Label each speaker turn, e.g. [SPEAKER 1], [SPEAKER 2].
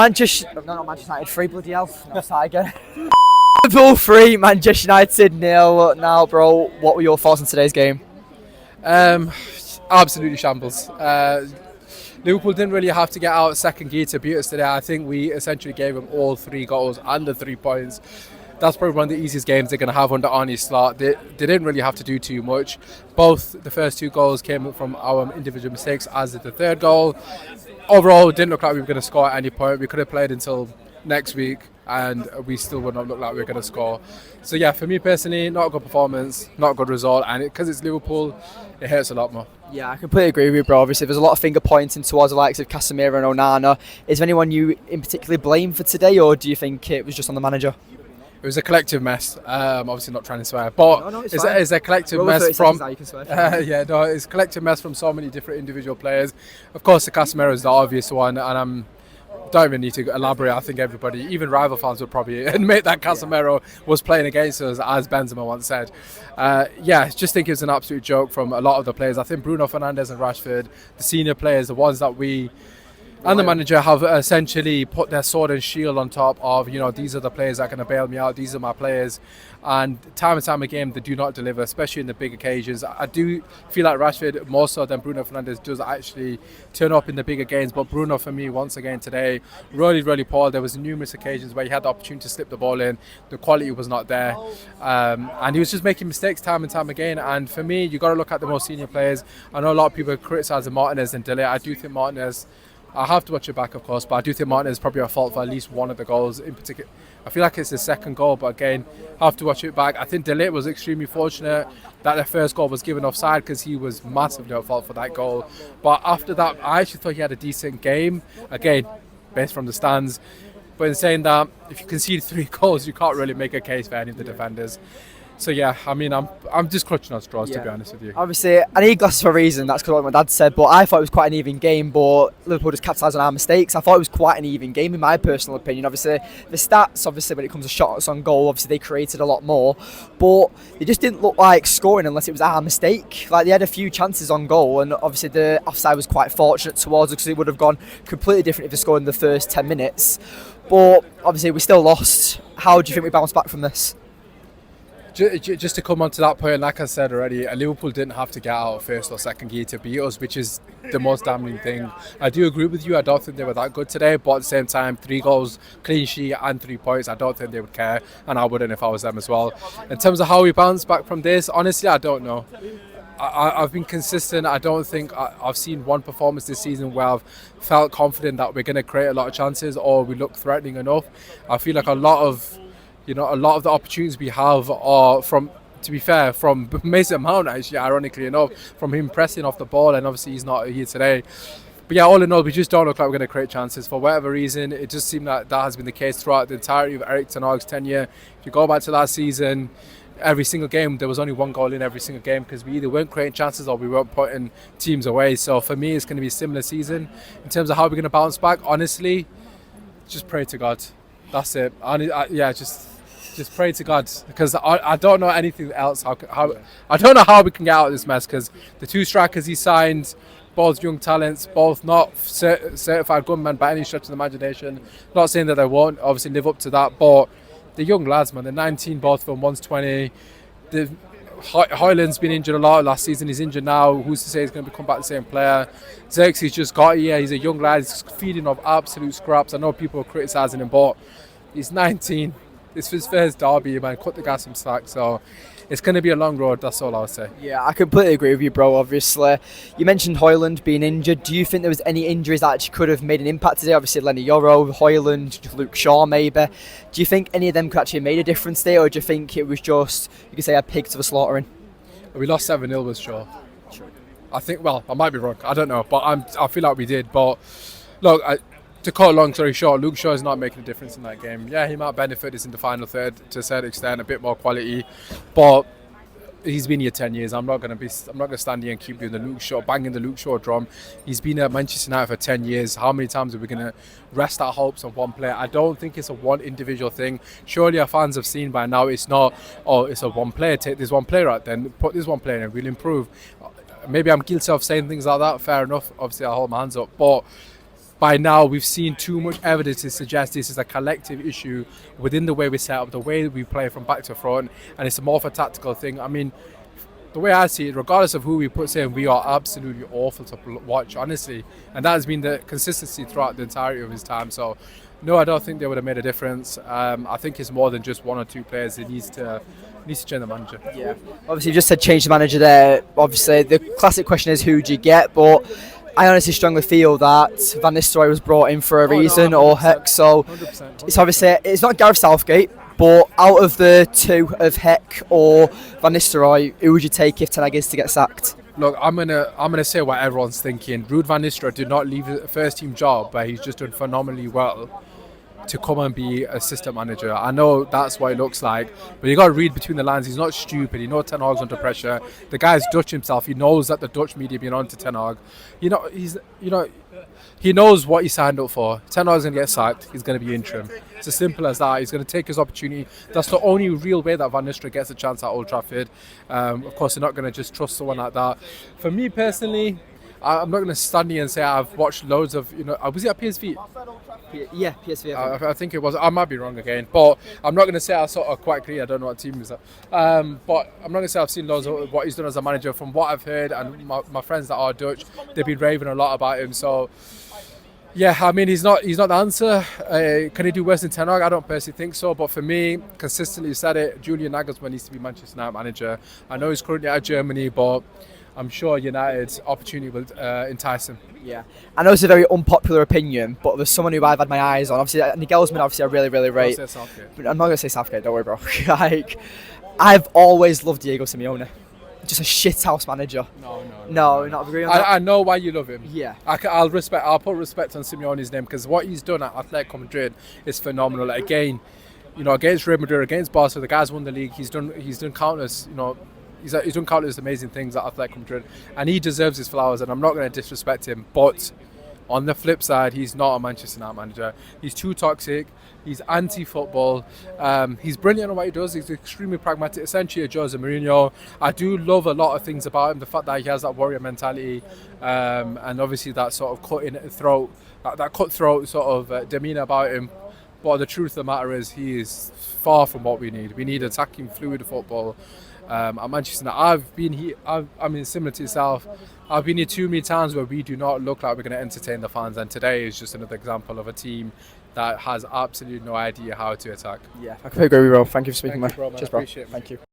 [SPEAKER 1] Not Manchester United 3, bloody hell. No, start again. Liverpool 3, Manchester United 0. Now, bro, what were your thoughts on today's game?
[SPEAKER 2] Absolutely shambles. Liverpool didn't really have to get out second gear to beat us today. I think we essentially gave them all 3 goals and the 3 points. That's probably one of the easiest games they're going to have under Arne Slot. They didn't really have to do too much. Both the first 2 goals came from our individual mistakes, as did the third goal. Overall, it didn't look like we were going to score at any point. We could have played until next week and we still would not look like we were going to score. So yeah, for me personally, not a good performance, not a good result, and because it's Liverpool, it hurts a lot more.
[SPEAKER 1] Yeah, I completely agree with you, bro. Obviously, there's a lot of finger pointing towards the likes of Casemiro and Onana. Is there anyone you in particular blame for today, or do you think it was just on the manager?
[SPEAKER 2] It was a collective mess. Obviously not trying to swear, but it's a collective mess from. It's a collective mess from so many different individual players. Of course, the Casemiro is the obvious one, and don't even need to elaborate. I think everybody, even rival fans, would probably admit that Casemiro was playing against us, as Benzema once said. Just think it was an absolute joke from a lot of the players. I think Bruno Fernandes and Rashford, the senior players, the ones that we and the manager have essentially put their sword and shield on top of, these are the players that are going to bail me out, these are my players. And time again, they do not deliver, especially in the big occasions. I do feel like Rashford, more so than Bruno Fernandes, does actually turn up in the bigger games. But Bruno, for me, once again today, really, really poor. There was numerous occasions where he had the opportunity to slip the ball in. The quality was not there. And he was just making mistakes time and time again. And for me, you got to look at the more senior players. I know a lot of people are criticising Martinez and Delay. I do think Martinez, I have to watch it back, of course, but I do think Martinez is probably at fault for at least one of the goals in particular. I feel like it's his second goal, but again, I have to watch it back. I think De Ligt was extremely fortunate that the first goal was given offside because he was massively at fault for that goal. But after that, I actually thought he had a decent game, again, based from the stands. But in saying that, if you concede 3 goals, you can't really make a case for any of the defenders. So yeah, I mean, I'm just clutching at straws, to be honest with you.
[SPEAKER 1] Obviously, I need glasses for a reason. That's because what my dad said. But I thought it was quite an even game. But Liverpool just capitalised on our mistakes. I thought it was quite an even game, in my personal opinion. Obviously, the stats, when it comes to shots on goal, obviously they created a lot more. But they just didn't look like scoring unless it was our mistake. Like, they had a few chances on goal, and obviously the offside was quite fortunate towards us because it would have gone completely different if they scored in the first 10 minutes. But obviously, we still lost. How do you think we bounce back from this?
[SPEAKER 2] Just to come on to that point, like I said already, Liverpool didn't have to get out of first or second gear to beat us, which is the most damning thing. I do agree with you. I don't think they were that good today, but at the same time, 3 goals, clean sheet and 3 points, I don't think they would care, and I wouldn't if I was them as well. In terms of how we bounce back from this, honestly, I don't know. I've been consistent. I don't think I've seen one performance this season where I've felt confident that we're going to create a lot of chances or we look threatening enough. I feel like a lot of the opportunities we have are from Mason Mount, actually, ironically enough, from him pressing off the ball, and obviously he's not here today. But yeah, all in all, we just don't look like we're going to create chances. For whatever reason, it just seemed like that has been the case throughout the entirety of Erik ten Hag's tenure. If you go back to last season, every single game, there was only 1 goal in every single game because we either weren't creating chances or we weren't putting teams away. So for me, it's going to be a similar season. In terms of how we're going to bounce back, honestly, just pray to God. That's it. Just pray to God, because I don't know anything else. I don't know how we can get out of this mess, because the 2 strikers he signed, both young talents, both not certified gunmen by any stretch of the imagination. Not saying that they won't obviously live up to that, but they're young lads, man. They're 19, both of them. One's 20. Højlund's been injured a lot last season. He's injured now. Who's to say he's going to become back the same player? Xerxes just got here. He's a young lad. He's feeding off absolute scraps. I know people are criticising him, but he's 19. It's his first derby, man. Cut the gas some slack. So it's going to be a long road. That's all I'll say.
[SPEAKER 1] Yeah, I completely agree with you, bro. Obviously, you mentioned Højlund being injured. Do you think there was any injuries that actually could have made an impact today? Obviously, Lenny Yoro, Højlund, Luke Shaw, maybe. Do you think any of them could actually have made a difference today, or do you think it was just, you could say, a pig to the slaughtering?
[SPEAKER 2] We lost 7-0 with Shaw. I think. Well, I might be wrong. I don't know, but I feel like we did. But look, to cut a long story short, Luke Shaw is not making a difference in that game. Yeah, he might benefit us in the final third to a certain extent, a bit more quality, but he's been here 10 years. I'm not going to stand here and keep doing banging the Luke Shaw drum. He's been at Manchester United for 10 years. How many times are we going to rest our hopes on one player? I don't think it's a one individual thing. Surely our fans have seen by now it's not, it's a one player. Take this one player out, then put this one player in and we'll improve. Maybe I'm guilty of saying things like that. Fair enough. Obviously, I'll hold my hands up. But by now we've seen too much evidence to suggest this is a collective issue within the way we set up, the way we play from back to front, and it's more of a tactical thing. I mean, the way I see it, regardless of who we put in, we are absolutely awful to watch, honestly. And that has been the consistency throughout the entirety of his time. So, no, I don't think they would have made a difference. I think it's more than just one or two players. It needs to change the manager.
[SPEAKER 1] Yeah. Obviously, you just said change the manager there. Obviously, the classic question is who do you get? But I honestly strongly feel that Van Nistelrooy was brought in for a reason, or HAG. So
[SPEAKER 2] 100%.
[SPEAKER 1] it's obviously it's not Gareth Southgate. But out of the two of HAG or Van Nistelrooy, who would you take if Ten Hag is to get sacked?
[SPEAKER 2] Look, I'm gonna say what everyone's thinking. Ruud van Nistelrooy did not leave a first team job, but he's just done phenomenally well to come and be assistant manager. I know that's what it looks like, but you got to read between the lines. He's not stupid. He knows Ten Hag's under pressure. The guy's Dutch himself. He knows that the Dutch media been on to Ten Hag. He knows what he signed up for. Ten Hag's going to get sacked. He's going to be interim. It's as simple as that. He's going to take his opportunity. That's the only real way that Van Nistelrooy gets a chance at Old Trafford. Of course, they're not going to just trust someone like that. For me personally, I'm not going to stand here and say I've watched loads of, was it at PSV?
[SPEAKER 1] Yeah, PSV.
[SPEAKER 2] I think it was. I might be wrong again, but I'm not going to say I saw quite clear. I don't know what team is that. But I'm not going to say I've seen loads of what he's done as a manager. From what I've heard, and my friends that are Dutch, they've been raving a lot about him. So, yeah, I mean, he's not the answer. Can he do worse than Ten Hag? I don't personally think so. But for me, consistently said it, Julian Nagelsmann needs to be Manchester United manager. I know he's currently at Germany, but I'm sure United's opportunity will entice him.
[SPEAKER 1] Yeah, I know it's a very unpopular opinion, but there's someone who I've had my eyes on. Obviously, Nagelsmann, obviously, I really, really rate.
[SPEAKER 2] I'll say Southgate.
[SPEAKER 1] But I'm not going to say Southgate, don't worry, bro. I've always loved Diego Simeone. Just a shithouse manager. No, not agreeing on that.
[SPEAKER 2] I know why you love him.
[SPEAKER 1] Yeah.
[SPEAKER 2] I'll put respect on Simeone's name, because what he's done at Atletico Madrid is phenomenal. Again, against Real Madrid, against Barca, the guy's won the league. He's done countless, He's done countless amazing things at Atletico Madrid, and he deserves his flowers, and I'm not going to disrespect him. But on the flip side, he's not a Manchester United manager. He's too toxic. He's anti-football. He's brilliant at what he does. He's extremely pragmatic, essentially a Jose Mourinho. I do love a lot of things about him. The fact that he has that warrior mentality, and obviously that sort of that cutthroat sort of demeanour about him. But the truth of the matter is, he is far from what we need. We need attacking, fluid football. At Manchester United, I've been here. I mean, similar to yourself, I've been here too many times where we do not look like we're going to entertain the fans, and today is just another example of a team that has absolutely no idea how to attack.
[SPEAKER 1] Yeah, I completely agree with you, bro. Thank you for speaking,
[SPEAKER 2] Thank you,
[SPEAKER 1] man.
[SPEAKER 2] bro, man.
[SPEAKER 1] Cheers, bro.
[SPEAKER 2] Appreciate it.
[SPEAKER 1] Thank you.